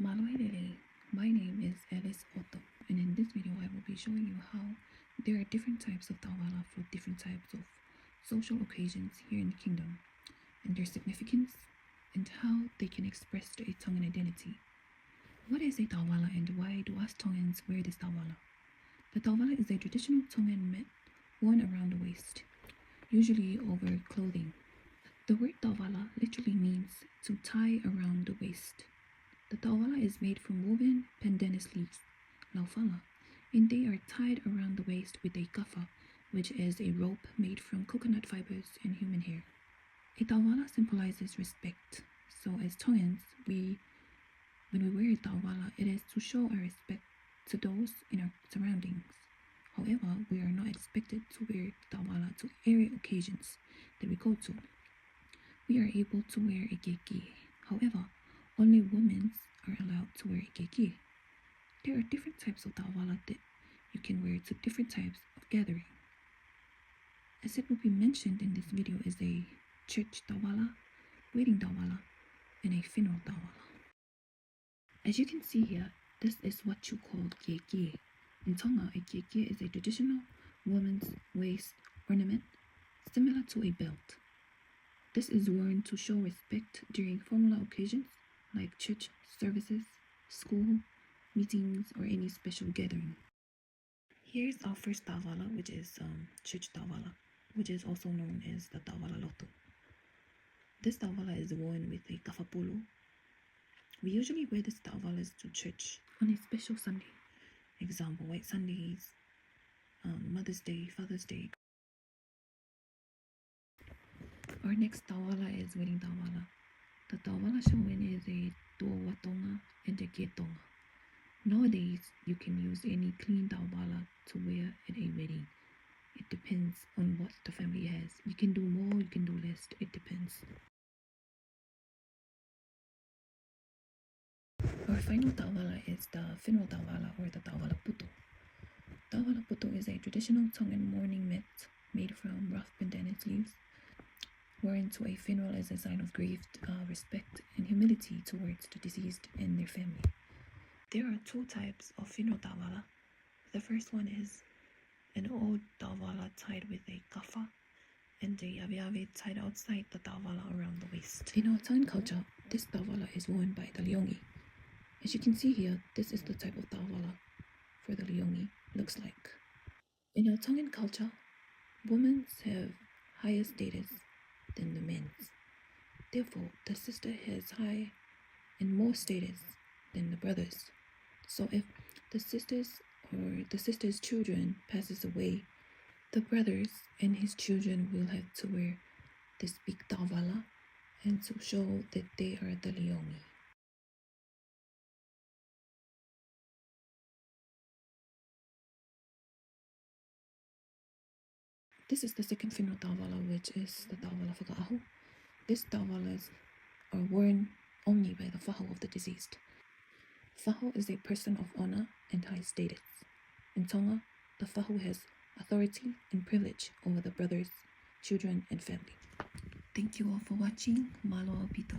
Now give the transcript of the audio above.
Maloidele. My name is Alice Otto, and in this video I will be showing you how there are different types of tawala for different types of social occasions here in the kingdom, and their significance, and how they can express a Tongan identity. What is a tawala and why do us Tongans wear this tawala? The tawala is a traditional Tongan mat worn around the waist, usually over clothing. The word tawala literally means to tie around the waist. The tawala is made from woven pandanus leaves, laufala, and they are tied around the waist with a kafa, which is a rope made from coconut fibers and human hair. A tawala symbolizes respect, so as Tongans, when we wear a tawala, it is to show our respect to those in our surroundings. However, we are not expected to wear tawala to every occasions that we go to. We are able to wear a keki. However, only women are allowed to wear a keki. There are different types of tawala that you can wear to different types of gathering. As it will be mentioned in this video is a church tawala, wedding tawala, and a funeral tawala. As you can see here, this is what you call keki. In Tonga, a keki is a traditional woman's waist ornament similar to a belt. This is worn to show respect during formal occasions like church services, school, meetings, or any special gathering. Here's our first tawala, which is church tawala, which is also known as the tawala loto. This tawala is worn with a kafapolo. We usually wear this tawalas to church on a special Sunday. Example, White Sundays, Mother's Day, Father's Day. Our next tawala is wedding tawala. The tawala shown is a towatonga and a ketonga. Nowadays, you can use any clean tawala to wear at a wedding. It depends on what the family has. You can do more, you can do less, it depends. Our final tawala is the funeral tawala or the tawala puto. Tawala puto is a traditional Tongan mourning mat made from rough pandanus leaves, worn to a funeral as a sign of grief, respect, and humility towards the deceased and their family. There are two types of funeral tawala. The first one is an old tawala tied with a kafa and a aviave tied outside the tawala around the waist. In our Tongan culture, this tawala is worn by the leongi. As you can see here, this is the type of tawala for the leongi looks like. In our Tongan culture, women have higher status than the men's. Therefore, the sister has high and more status than the brothers. So if the sister's children passes away, the brothers and his children will have to wear this big tawala and to show that they are the leongi. This is the second funeral tawala, which is the tawala whakaahu. These tawalas are worn only by the fahu of the deceased. Fahu is a person of honor and high status. In Tonga, the fahu has authority and privilege over the brothers, children, and family. Thank you all for watching. Malo Pito.